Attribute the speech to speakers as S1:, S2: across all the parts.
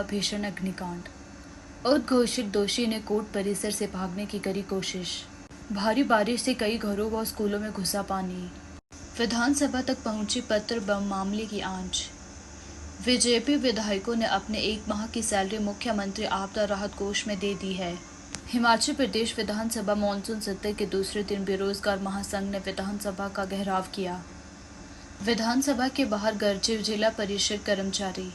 S1: भीषण अग्निकांड। उद्घोषित दोषी ने कोर्ट परिसर से भागने की करी कोशिश। भारी बारिश से कई घरों व स्कूलों में घुसा पानी। विधानसभा तक पहुंची पत्र बम मामले की आंच। बीजेपी विधायकों ने अपने 1 माह की सैलरी मुख्यमंत्री आपदा राहत कोष में दे दी है। हिमाचल प्रदेश विधानसभा मानसून सत्र के दूसरे दिन बेरोजगार महासंघ ने विधानसभा का घेराव किया। विधानसभा के बाहर गरजे जिला परिषद कर्मचारी।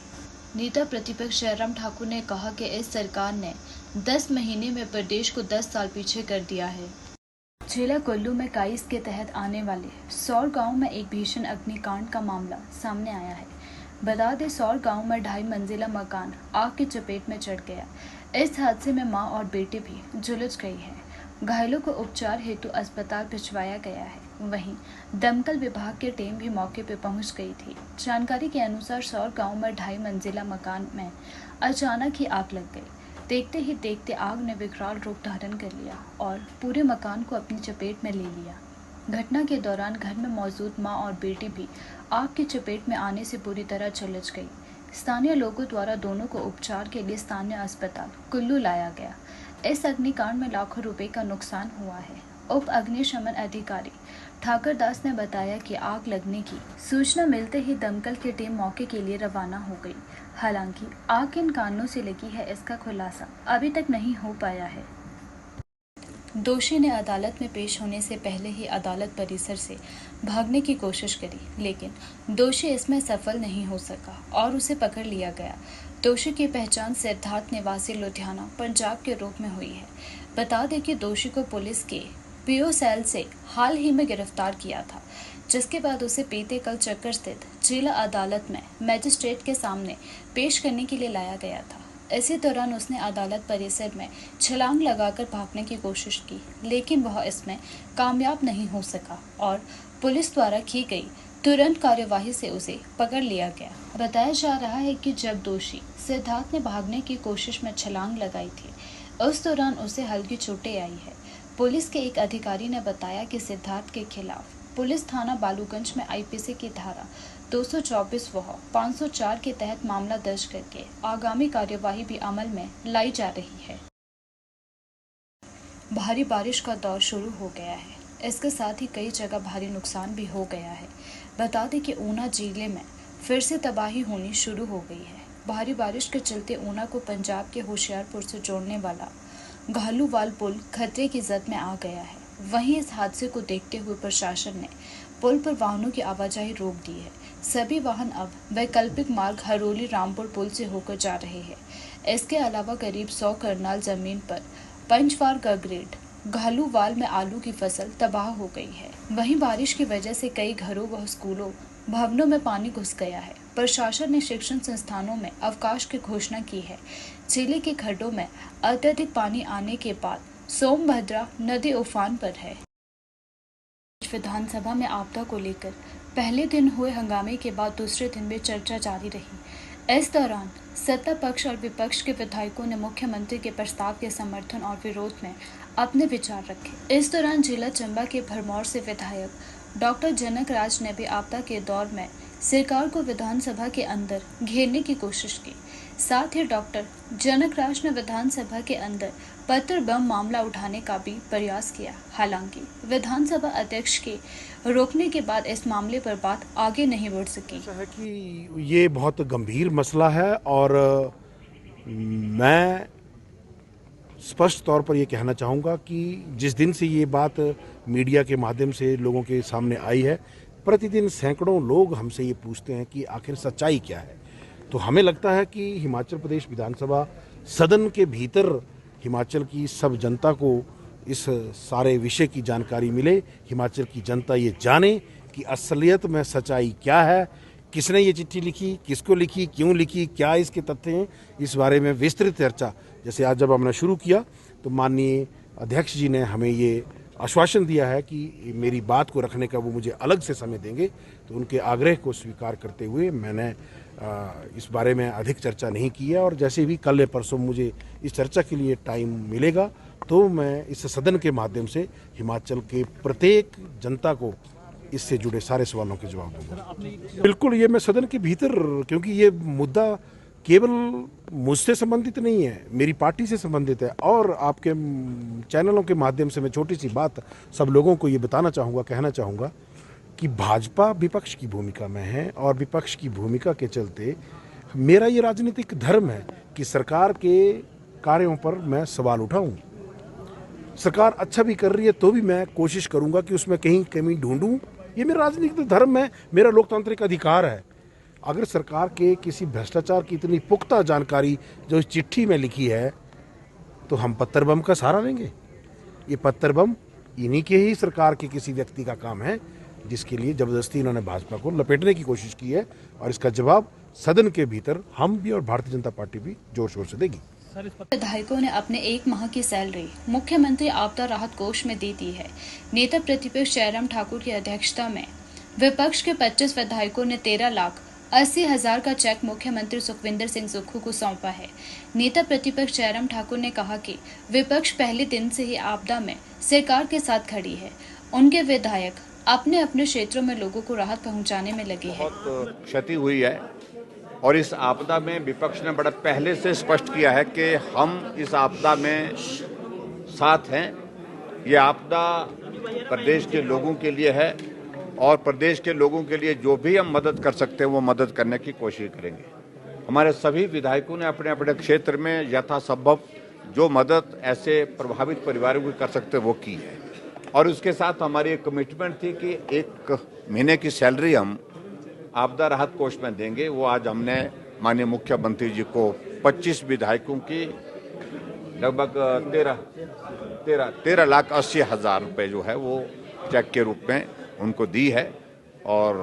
S1: नेता प्रतिपक्ष जयराम ठाकुर ने कहा कि इस सरकार ने 10 महीने में प्रदेश को 10 साल पीछे कर दिया है। जिला कुल्लू में काइस के तहत आने वाले सौर गांव में एक भीषण अग्निकांड का मामला सामने आया है। बता दें, सौर गांव में 2.5 मंजिला मकान आग की चपेट में चढ़ गया। इस हादसे में मां और बेटे भी झुलस गई है। घायलों को उपचार हेतु अस्पताल भिजवाया गया है। वहीं दमकल विभाग की टीम भी मौके पर पहुंच गई थी। जानकारी के अनुसार सौर गांव में 2.5 मंजिला मकान में अचानक ही आग लग गई। देखते ही देखते आग ने विकराल रूप धारण कर लिया और पूरे मकान को अपनी चपेट में ले लिया। घटना के दौरान घर में मौजूद मां और बेटी भी आग की चपेट में आने से पूरी तरह झुलस गई। स्थानीय लोगों द्वारा दोनों को उपचार के लिए स्थानीय अस्पताल कुल्लू लाया गया। इस अग्निकांड में लाखों रुपए का नुकसान हुआ है। उप अग्निशमन अधिकारी ठाकर दास ने बताया कि आग लगने की सूचना मिलते ही दमकल की टीम मौके के लिए रवाना हो गई। हालांकि आग किन कारणों से लगी है, इसका खुलासा अभी तक नहीं हो पाया है। दोषी ने अदालत में पेश होने से पहले ही अदालत परिसर से भागने की कोशिश करी, लेकिन दोषी इसमें सफल नहीं हो सका और उसे पकड़ लिया गया। दोषी की पहचान सिद्धार्थ निवासी लुधियाना पंजाब के रूप में हुई है। बता दें कि दोषी को पुलिस के पीओ सेल से हाल ही में गिरफ्तार किया था, जिसके बाद उसे बीते कल चक्कर स्थित जिला अदालत में मजिस्ट्रेट के सामने पेश करने के लिए लाया गया था। इसी दौरान उसने अदालत परिसर में छलांग लगाकर भागने की कोशिश की, लेकिन वह इसमें कामयाब नहीं हो सका और पुलिस द्वारा की गई तुरंत कार्यवाही से उसे पकड़ लिया गया। बताया जा रहा है कि जब दोषी सिद्धार्थ ने भागने की कोशिश में छलांग लगाई थी, उस दौरान उसे हल्की चोटें आई है। पुलिस के एक अधिकारी ने बताया कि सिद्धार्थ के खिलाफ पुलिस थाना बालूगंज में आईपीसी की धारा 224 व 504 के तहत मामला दर्ज करके आगामी कार्यवाही भी अमल में लाई जा रही है। भारी बारिश का दौर शुरू हो गया है। इसके साथ ही कई जगह भारी नुकसान भी हो गया है। बता दें कि ऊना जिले में फिर से तबाही होनी शुरू हो गई है। भारी बारिश के चलते ऊना को पंजाब के होशियारपुर से जोड़ने वाला घालूवाल पुल खतरे की जद में आ गया है। वहीं इस हादसे को देखते हुए प्रशासन ने पुल पर वाहनों की आवाजाही रोक दी है। सभी वाहन अब वैकल्पिक मार्ग हरोली रामपुर पुल से होकर जा रहे हैं। इसके अलावा करीब 100 करनाल जमीन पर पंचवार गग्रेड घालूवाल में आलू की फसल तबाह हो गई है। वहीं बारिश की वजह से कई घरों व स्कूलों भवनों में पानी घुस गया है। प्रशासन ने शिक्षण संस्थानों में अवकाश की घोषणा की है। जिले के खड्डों में अत्यधिक पानी आने के बाद सोमभद्रा नदी उफान पर है। विधानसभा में आपदा को लेकर पहले दिन हुए हंगामे के बाद दूसरे दिन भी चर्चा जारी रही। इस दौरान सत्ता पक्ष और विपक्ष के विधायकों ने मुख्यमंत्री के प्रस्ताव के समर्थन और विरोध में अपने विचार रखे। इस दौरान जिला चंबा के भरमौर से विधायक डॉक्टर जनक राज ने भी आपदा के दौर में सरकार को विधानसभा के अंदर घेरने की कोशिश की। साथ ही डॉक्टर जनक राज ने विधानसभा के अंदर पत्र बम मामला उठाने का भी प्रयास किया। हालांकि विधानसभा अध्यक्ष के रोकने के बाद इस मामले पर बात आगे नहीं बढ़ सकी।
S2: ऐसा है कि ये बहुत गंभीर मसला है और मैं स्पष्ट तौर पर ये कहना चाहूँगा कि जिस दिन से ये बात मीडिया के माध्यम से लोगों के सामने आई है, प्रतिदिन सैकड़ों लोग हमसे ये पूछते हैं कि आखिर सच्चाई क्या है। तो हमें लगता है कि हिमाचल प्रदेश विधानसभा सदन के भीतर हिमाचल की सब जनता को इस सारे विषय की जानकारी मिले, हिमाचल की जनता ये जाने कि असलियत में सच्चाई क्या है, किसने ये चिट्ठी लिखी, किसको लिखी, क्यों लिखी, क्या इसके तथ्य हैं। इस बारे में विस्तृत चर्चा जैसे आज जब हमने शुरू किया तो माननीय अध्यक्ष जी ने हमें ये आश्वासन दिया है कि मेरी बात को रखने का वो मुझे अलग से समय देंगे। तो उनके आग्रह को स्वीकार करते हुए मैंने इस बारे में अधिक चर्चा नहीं की है और जैसे भी कल या परसों मुझे इस चर्चा के लिए टाइम मिलेगा तो मैं इस सदन के माध्यम से हिमाचल के प्रत्येक जनता को इससे जुड़े सारे सवालों के जवाब दूंगा। बिल्कुल, ये मैं सदन के भीतर, क्योंकि ये मुद्दा केवल मुझसे संबंधित नहीं है, मेरी पार्टी से संबंधित है। और आपके चैनलों के माध्यम से मैं छोटी सी बात सब लोगों को ये बताना चाहूँगा, कहना चाहूँगा कि भाजपा विपक्ष की भूमिका में है और विपक्ष की भूमिका के चलते मेरा ये राजनीतिक धर्म है कि सरकार के कार्यों पर मैं सवाल उठाऊं। सरकार अच्छा भी कर रही है तो भी मैं कोशिश करूंगा कि उसमें कहीं कमी ढूंढूं। ये मेरा राजनीतिक धर्म है, मेरा लोकतांत्रिक अधिकार है। अगर सरकार के किसी भ्रष्टाचार की इतनी पुख्ता जानकारी जो इस चिट्ठी में लिखी है तो हम पत्थर बम का सहारा लेंगे। ये पत्थर बम इन्हीं के ही सरकार के किसी व्यक्ति का काम है जिसके लिए जबरदस्ती इन्होंने भाजपा को लपेटने की कोशिश की है, और इसका जवाब सदन के भीतर हम भी और भारतीय जनता पार्टी भी जोर शोर से देगी।
S1: विधायकों ने अपने 1 माह की सैलरी मुख्यमंत्री आपदा राहत कोष में दे दी है। नेता प्रतिपक्ष जयराम ठाकुर की अध्यक्षता में विपक्ष के 25 विधायकों ने 13,80,000 का चेक मुख्यमंत्री सुखविंदर सिंह सुक्खू को सौंपा है। नेता प्रतिपक्ष जयराम ठाकुर ने कहा कि विपक्ष पहले दिन से ही आपदा में सरकार के साथ खड़ी है। उनके विधायक अपने अपने क्षेत्रों में लोगों को राहत पहुंचाने में लगे हैं।
S3: बहुत क्षति हुई है और इस आपदा में विपक्ष ने बड़ा पहले से स्पष्ट किया है कि हम इस आपदा में साथ हैं। ये आपदा प्रदेश के लोगों के लिए है और प्रदेश के लोगों के लिए जो भी हम मदद कर सकते हैं वो मदद करने की कोशिश करेंगे। हमारे सभी विधायकों ने अपने अपने क्षेत्र में यथासंभव जो मदद ऐसे प्रभावित परिवारों को कर सकते वो की है। और उसके साथ हमारी एक कमिटमेंट थी कि 1 महीने की सैलरी हम आपदा राहत कोष में देंगे। वो आज हमने माननीय मुख्यमंत्री जी को 25 विधायकों की लगभग 13,80,000 रुपये जो है वो चेक के रूप में उनको दी है। और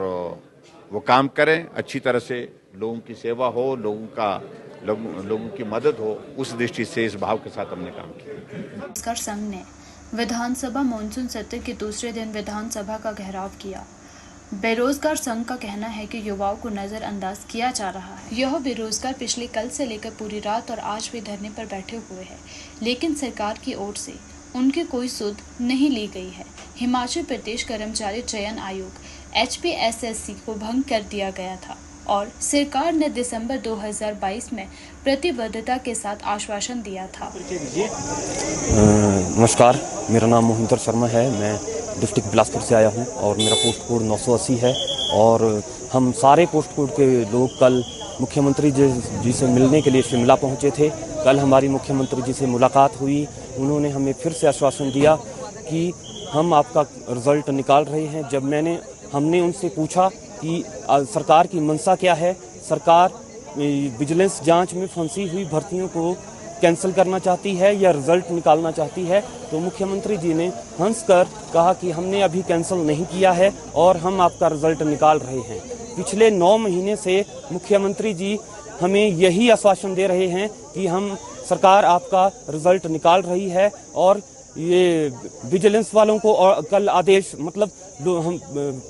S3: वो काम करें अच्छी तरह से, लोगों की सेवा हो, लोगों की मदद हो, उस दृष्टि से इस भाव के साथ हमने काम किया।
S1: संघ ने विधानसभा मानसून सत्र के दूसरे दिन विधानसभा का घेराव किया। बेरोजगार संघ का कहना है कि युवाओं को नजरअंदाज किया जा रहा है। यह बेरोजगार पिछले कल से लेकर पूरी रात और आज भी धरने पर बैठे हुए हैं, लेकिन सरकार की ओर से उनकी कोई सुध नहीं ली गई है। हिमाचल प्रदेश कर्मचारी चयन आयोग HPSSC को भंग कर दिया गया था और सरकार ने दिसंबर 2022 में प्रतिबद्धता के साथ आश्वासन दिया था।
S4: नमस्कार, मेरा नाम मोहिंदर शर्मा है। मैं डिस्ट्रिक्ट बिलासपुर से आया हूं और मेरा पोस्ट कोड 980 है। और हम सारे पोस्ट कोड के लोग कल मुख्यमंत्री जी से मिलने के लिए शिमला पहुंचे थे। कल हमारी मुख्यमंत्री जी से मुलाकात हुई। उन्होंने हमें फिर से आश्वासन दिया कि हम आपका रिजल्ट निकाल रहे हैं। जब हमने उनसे पूछा कि सरकार की मंशा क्या है, सरकार विजिलेंस जांच में फंसी हुई भर्तियों को कैंसिल करना चाहती है या रिजल्ट निकालना चाहती है, तो मुख्यमंत्री जी ने हंसकर कहा कि हमने अभी कैंसिल नहीं किया है और हम आपका रिजल्ट निकाल रहे हैं। पिछले 9 महीने से मुख्यमंत्री जी हमें यही आश्वासन दे रहे हैं कि हम सरकार आपका रिजल्ट निकाल रही है। और ये विजिलेंस वालों को और कल आदेश, मतलब हम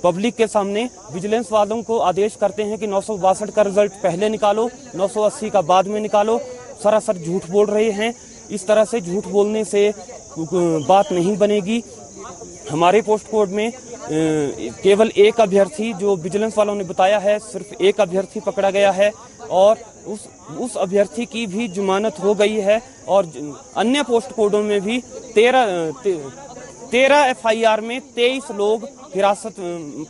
S4: पब्लिक के सामने विजिलेंस वालों को आदेश करते हैं कि 962 का रिजल्ट पहले निकालो, 980 का बाद में निकालो। सरासर झूठ बोल रहे हैं। इस तरह से झूठ बोलने से बात नहीं बनेगी। हमारे पोस्ट कोड में केवल एक अभ्यर्थी, जो विजिलेंस वालों ने बताया है, सिर्फ एक अभ्यर्थी पकड़ा गया है और उस अभ्यर्थी की भी जमानत हो गई है। और अन्य पोस्ट कोडों में भी 13 FIR में 23 लोग हिरासत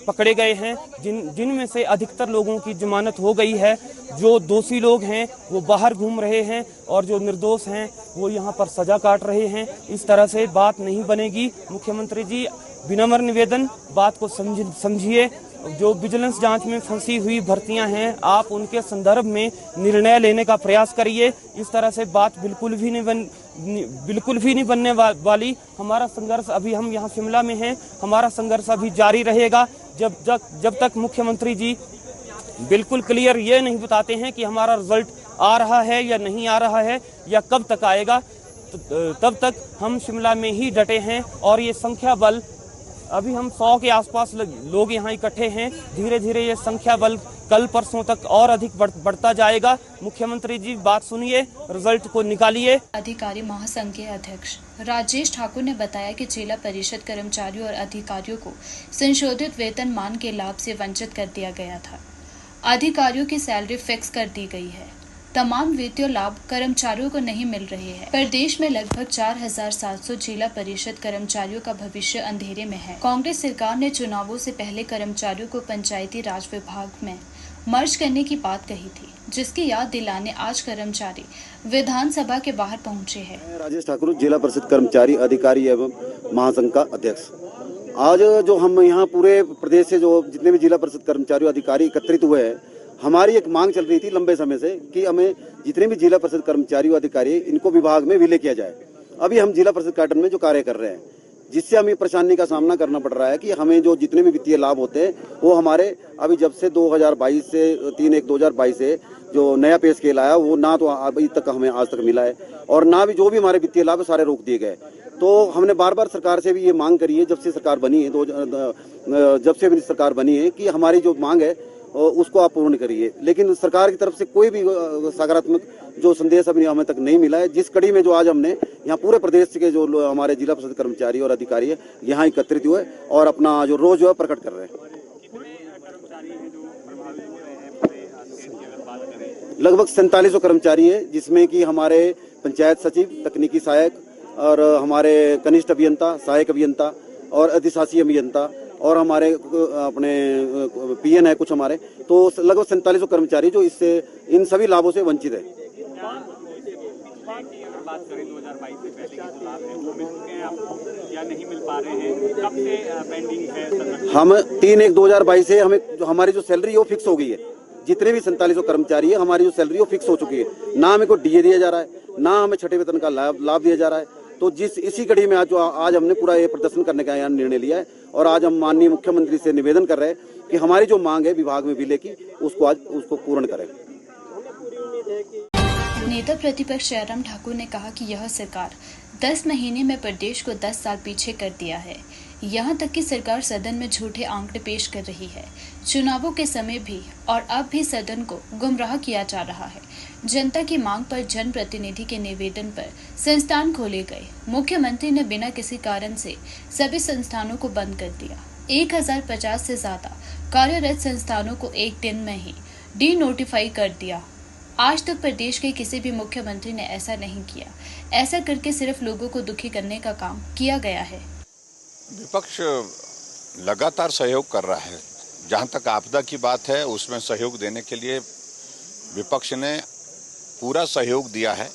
S4: पकड़े गए हैं, जिनमें से अधिकतर लोगों की जमानत हो गई है। जो दोषी लोग हैं वो बाहर घूम रहे हैं और जो निर्दोष हैं वो यहाँ पर सजा काट रहे हैं। इस तरह से बात नहीं बनेगी। मुख्यमंत्री जी, विनम्र निवेदन, बात को समझिए। जो विजिलेंस जांच में फंसी हुई भर्तियां हैं, आप उनके संदर्भ में निर्णय लेने का प्रयास करिए। इस तरह से बात बिल्कुल भी नहीं बनने वाली। हमारा संघर्ष, अभी हम यहाँ शिमला में हैं, हमारा संघर्ष अभी जारी रहेगा जब तक मुख्यमंत्री जी बिल्कुल क्लियर ये नहीं बताते हैं कि हमारा रिजल्ट आ रहा है या नहीं आ रहा है या कब तक आएगा। तब तक हम शिमला में ही डटे हैं। और ये संख्या बल, अभी हम 100 के आसपास लोग यहाँ इकट्ठे हैं। धीरे धीरे ये संख्या बल कल परसों तक और अधिक बढ़ता जाएगा। मुख्यमंत्री जी, बात सुनिए, रिजल्ट को निकालिए।
S1: अधिकारी महासंघ के अध्यक्ष राजेश ठाकुर ने बताया कि जिला परिषद कर्मचारियों और अधिकारियों को संशोधित वेतनमान के लाभ से वंचित कर दिया गया था। अधिकारियों की सैलरी फिक्स कर दी गई है। तमाम वित्तीय लाभ कर्मचारियों को नहीं मिल रहे हैं। प्रदेश में लगभग 4,700 जिला परिषद कर्मचारियों का भविष्य अंधेरे में है। कांग्रेस सरकार ने चुनावों से पहले कर्मचारियों को पंचायती राज विभाग में मर्ज करने की बात कही थी, जिसकी याद दिलाने आज कर्मचारी विधानसभा के बाहर पहुंचे हैं।
S5: राजेश ठाकुर, जिला परिषद कर्मचारी अधिकारी एवं महासंघ का अध्यक्ष। आज जो हम यहाँ पूरे प्रदेश से जो जितने भी जिला परिषद कर्मचारी अधिकारी एकत्रित हुए हैं, हमारी एक मांग चल रही थी लंबे समय से कि हमें जितने भी जिला परिषद कर्मचारी अधिकारी इनको विभाग में विलय किया जाए। अभी हम जिला परिषद कैडर में जो कार्य कर रहे हैं, जिससे हमें परेशानी का सामना करना पड़ रहा है कि हमें जो जितने भी वित्तीय लाभ होते हैं वो हमारे अभी जब से 2022 से 3/1/2022 से जो नया पे स्केल आया वो ना तो अभी तक हमें आज तक मिला है और ना भी जो भी हमारे वित्तीय लाभ है सारे रोक दिए गए। तो हमने बार बार सरकार से भी ये मांग करी है जब से सरकार बनी है जब से भी सरकार बनी है कि हमारी जो मांग है उसको आप पूर्ण करिए, लेकिन सरकार की तरफ से कोई भी सकारात्मक जो संदेश अभी हमें तक नहीं मिला है। जिस कड़ी में जो आज हमने यहाँ पूरे प्रदेश के जो हमारे जिला परिषद कर्मचारी और अधिकारी है यहाँ एकत्रित हुए और अपना जो रोज जो है प्रकट कर रहे हैं। लगभग 4700 कर्मचारी है, जिसमें कि हमारे पंचायत सचिव, तकनीकी सहायक और हमारे कनिष्ठ अभियंता, सहायक अभियंता और अधिशासी अभियंता और हमारे अपने पीएन है कुछ हमारे, तो लगभग 4700 कर्मचारी जो इससे इन सभी लाभों से वंचित है।
S6: बात करें 2022 से पहले के जो लाभ हैं वो मिल चुके हैं आपको या नहीं मिल पा रहे हैं? कब से पेंडिंग है?
S5: हम 3/1/2022 से हमें हमारी जो सैलरी है वो फिक्स हो गई है। जितने भी 4700 कर्मचारी है हमारी जो सैलरी वो फिक्स हो चुकी है। ना हमें कोई डीए दिया जा रहा है, ना हमें छठे वेतन का लाभ दिया जा रहा है। तो इसी कड़ी में आज हमने पूरा ये प्रदर्शन करने का यहाँ निर्णय लिया है और आज हम माननीय मुख्यमंत्री से निवेदन कर रहे हैं कि हमारी जो मांग है विभाग में विलय की उसको पूर्ण करें।
S1: नेता प्रतिपक्ष जयराम ठाकुर ने कहा कि यह सरकार 10 महीने में प्रदेश को 10 साल पीछे कर दिया है। यहाँ तक कि सरकार सदन में झूठे आंकड़े पेश कर रही है। चुनावों के समय भी और अब भी सदन को गुमराह किया जा रहा है। जनता की मांग पर जनप्रतिनिधि के निवेदन पर संस्थान खोले गए। मुख्यमंत्री ने बिना किसी कारण से सभी संस्थानों को बंद कर दिया। 1050 से ज्यादा कार्यरत संस्थानों को एक दिन में ही डी नोटिफाई कर दिया। आज तक प्रदेश के किसी भी मुख्यमंत्री ने ऐसा नहीं किया। ऐसा करके सिर्फ लोगों को दुखी करने का काम किया गया है।
S3: विपक्ष लगातार सहयोग कर रहा है। जहां तक आपदा की बात है उसमें सहयोग देने के लिए विपक्ष ने पूरा सहयोग दिया है।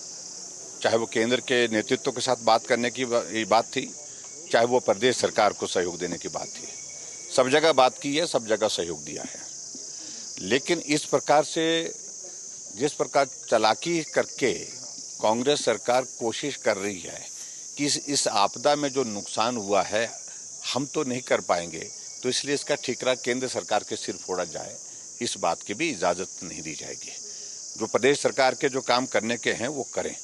S3: चाहे वो केंद्र के नेतृत्व के साथ बात करने की बात थी, चाहे वो प्रदेश सरकार को सहयोग देने की बात थी, सब जगह बात की है, सब जगह सहयोग दिया है। लेकिन इस प्रकार से जिस प्रकार चालाकी करके कांग्रेस सरकार कोशिश कर रही है कि इस आपदा में जो नुकसान हुआ है हम तो नहीं कर पाएंगे, तो इसलिए इसका ठिकरा केंद्र सरकार के सिर फोड़ा जाए, इस बात की भी इजाज़त नहीं दी जाएगी। जो प्रदेश सरकार के जो काम करने के हैं वो करें।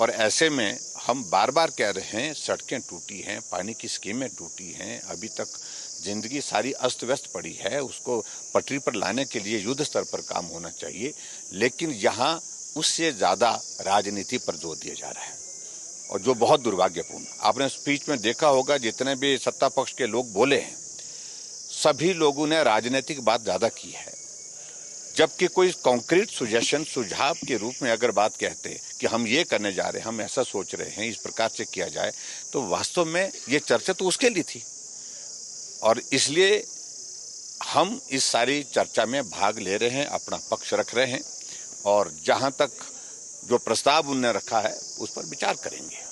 S3: और ऐसे में हम बार बार कह रहे हैं सड़कें टूटी हैं, पानी की स्कीमें टूटी हैं, अभी तक जिंदगी सारी अस्त व्यस्त पड़ी है, उसको पटरी पर लाने के लिए युद्ध स्तर पर काम होना चाहिए। लेकिन यहाँ उससे ज़्यादा राजनीति पर जोर दिया जा रहा है और जो बहुत दुर्भाग्यपूर्ण। आपने स्पीच में देखा होगा जितने भी सत्ता पक्ष के लोग बोले हैं सभी लोगों ने राजनीतिक बात ज़्यादा की है, जबकि कोई कॉन्क्रीट सुजेशन सुझाव के रूप में अगर बात कहते कि हम ये करने जा रहे हैं, हम ऐसा सोच रहे हैं, इस प्रकार से किया जाए, तो वास्तव में ये चर्चा तो उसके लिए थी। और इसलिए हम इस सारी चर्चा में भाग ले रहे हैं, अपना पक्ष रख रहे हैं और जहां तक जो प्रस्ताव उन्होंने रखा है उस पर विचार करेंगे।